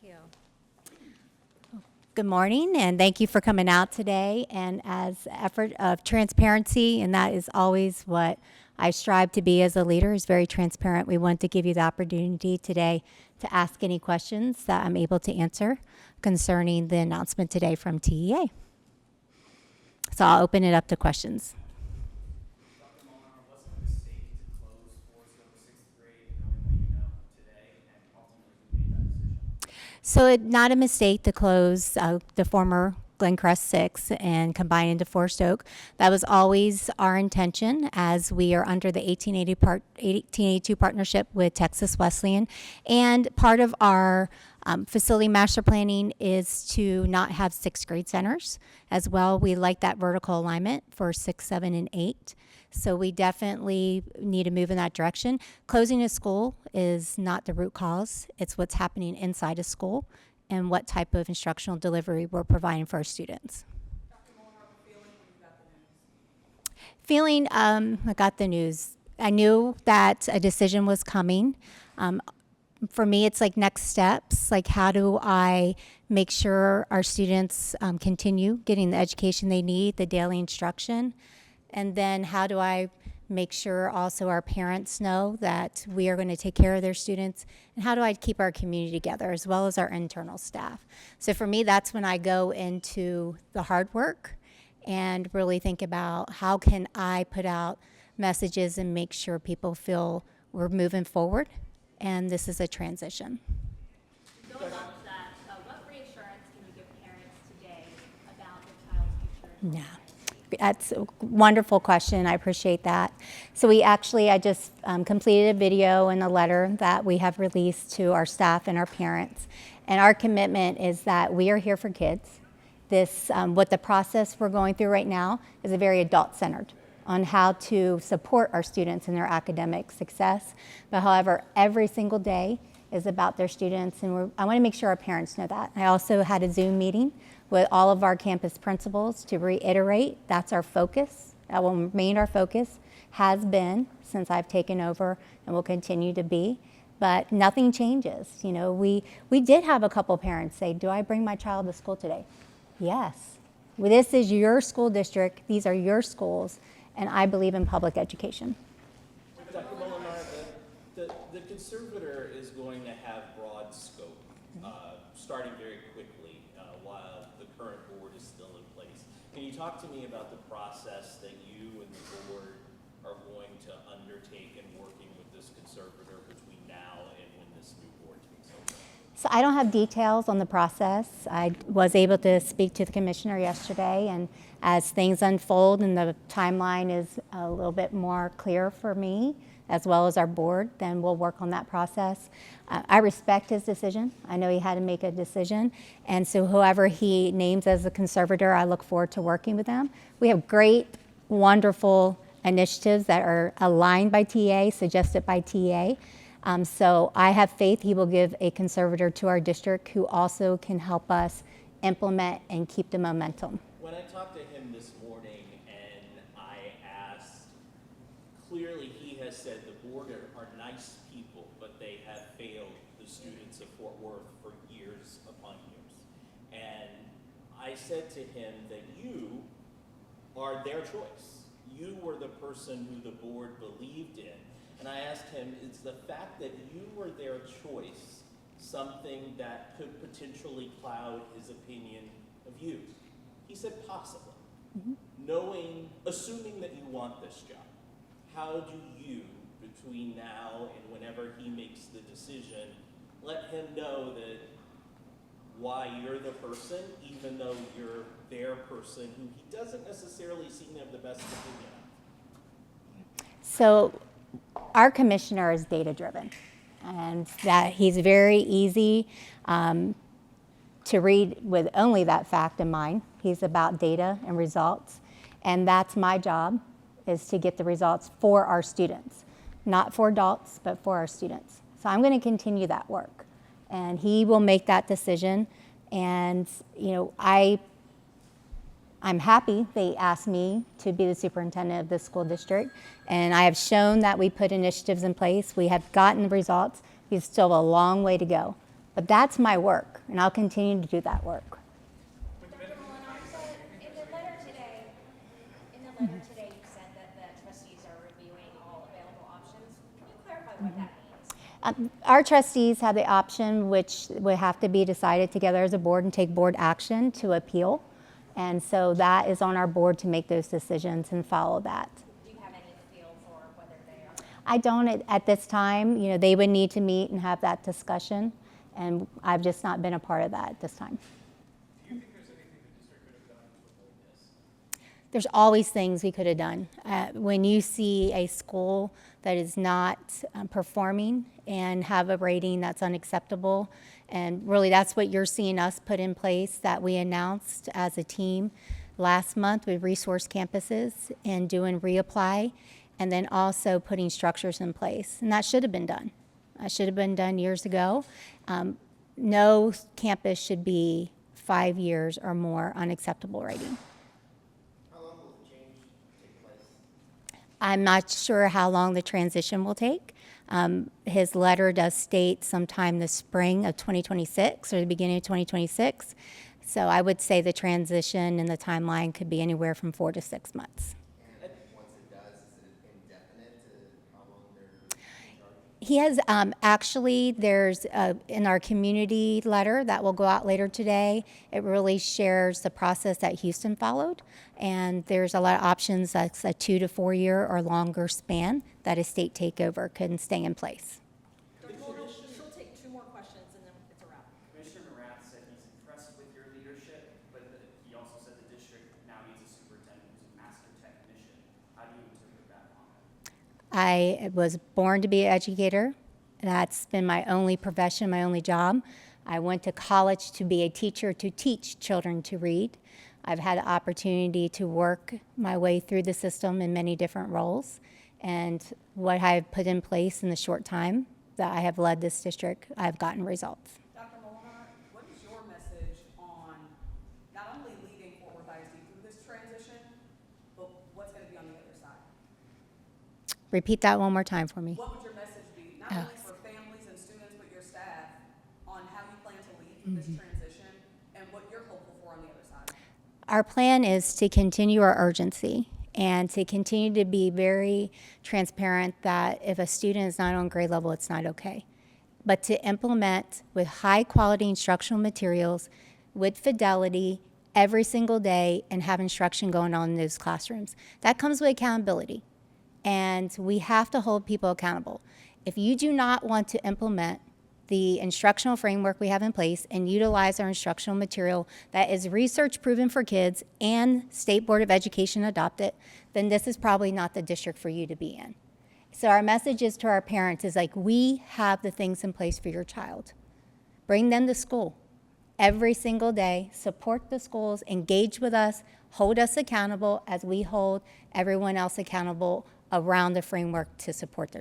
you. Good morning, and thank you for coming out today. And as an effort of transparency, and that is always what I strive to be as a leader, is very transparent. We want to give you the opportunity today to ask any questions that I'm able to answer concerning the announcement today from TEA. So I'll open it up to questions. Dr. Molinar, was it a mistake to close FWISD 6th grade knowing what you know today, and ultimately who made that decision? So it's not a mistake to close the former Glencrest 6 and combine into Forest Oak. That was always our intention, as we are under the 1882 partnership with Texas Wesleyan. And part of our facility master planning is to not have 6th grade centers as well. We like that vertical alignment for 6, 7, and 8. So we definitely need to move in that direction. Closing a school is not the root cause. It's what's happening inside a school and what type of instructional delivery we're providing for our students. Dr. Molinar, feeling when you got the news? I got the news. I knew that a decision was coming. For me, it's like next steps. Like, how do I make sure our students continue getting the education they need, the daily instruction? And then how do I make sure also our parents know that we are going to take care of their students? And how do I keep our community together as well as our internal staff? So for me, that's when I go into the hard work and really think about how can I put out messages and make sure people feel we're moving forward and this is a transition. Going off of that, what reassurance can you give parents today about their child's future? Yeah. That's a wonderful question. I appreciate that. So I just completed a video and a letter that we have released to our staff and our parents. And our commitment is that we are here for kids. What the process we're going through right now is a very adult-centered on how to support our students in their academic success. But however, every single day is about their students, and I want to make sure our parents know that. I also had a Zoom meeting with all of our campus principals to reiterate that's our focus. That will remain our focus, has been since I've taken over, and will continue to be. But nothing changes. You know, we did have a couple parents say, "Do I bring my child to school today?" Yes. Well, this is your school district. These are your schools, and I believe in public education. Dr. Molinar, the conservator is going to have broad scope, starting very quickly while the current board is still in place. Can you talk to me about the process that you and the board are going to undertake in working with this conservator between now and when this new board takes over? So I don't have details on the process. I was able to speak to the commissioner yesterday, and as things unfold and the timeline is a little bit more clear for me, as well as our board, then we'll work on that process. I respect his decision. I know he had to make a decision. And so whoever he names as the conservator, I look forward to working with them. We have great, wonderful initiatives that are aligned by TA, suggested by TA. So I have faith he will give a conservator to our district who also can help us implement and keep the momentum. When I talked to him this morning and I asked, clearly he has said the board are nice people, but they have failed the students of Fort Worth for years upon years. And I said to him that you are their choice. You were the person who the board believed in. And I asked him, is the fact that you were their choice something that could potentially cloud his opinion of you? He said possibly. Assuming that you want this job, how do you, between now and whenever he makes the decision, let him know that why you're the person, even though you're their person who he doesn't necessarily seem to have the best opinion of? So our commissioner is data-driven, and that he's very easy to read with only that fact in mind. He's about data and results, and that's my job, is to get the results for our students, not for adults, but for our students. So I'm going to continue that work, and he will make that decision. And you know, I'm happy they asked me to be the superintendent of this school district, and I have shown that we put initiatives in place. We have gotten the results. We still have a long way to go, But that's my work, and I'll continue to do that work. Dr. Molinar, so in the letter today, you said that the trustees are reviewing all available options. Can you clarify what that means? Our trustees have the option, which would have to be decided together as a board and take board action to appeal. And so that is on our board to make those decisions and follow that. Do you have any feel for whether they are? I don't at this time. You know, they would need to meet and have that discussion, and I've just not been a part of that at this time. Do you think there's anything the district could have done to avoid this? There's always things we could have done. When you see a school that is not performing and have a rating that's unacceptable, and really that's what you're seeing us put in place that we announced as a team last month with resource campuses and doing reapply, and then also putting structures in place. And that should have been done. That should have been done years ago. No campus should be 5 years or more unacceptable rating. I'm not sure how long the transition will take. His letter does state sometime the spring of 2026 or the beginning of 2026. So I would say the transition and the timeline could be anywhere from 4 to 6 months. And once it does, is it indefinite to how long they're in charge? He has actually, there's in our community letter that will go out later today, it really shares the process that Houston followed. And there's a lot of options that's a 2 to 4 year or longer span that a state takeover can stay in place. She'll take 2 more questions and then it's a wrap. Commissioner Morath said he's impressed with your leadership, but he also said the district now needs a superintendent who's a master technician. How do you interpret that comment? I was born to be an educator. That's been my only profession, my only job. I went to college to be a teacher to teach children to read. I've had the opportunity to work my way through the system in many different roles. And what I've put in place in the short time that I have led this district, I've gotten results. Dr. Molinar, what is your message on not only leading Fort Worth ISD through this transition, but what's going to be on the other side? Repeat that one more time for me. What would your message be, not only for families and students, but your staff, on how you plan to lead through this transition and what you're hopeful for on the other side? Our plan is to continue our urgency and to continue to be very transparent that if a student is not on grade level, it's not okay. But to implement with high quality instructional materials with fidelity every single day and have instruction going on in those classrooms. That comes with accountability. And we have to hold people accountable. If you do not want to implement the instructional framework we have in place and utilize our instructional material that is research proven for kids and State Board of Education adopted, then this is probably not the district for you to be in. So our message is to our parents is like, we have the things in place for your child. Bring them to school every single day, support the schools, engage with us, hold us accountable as we hold everyone else accountable around the framework to support their children.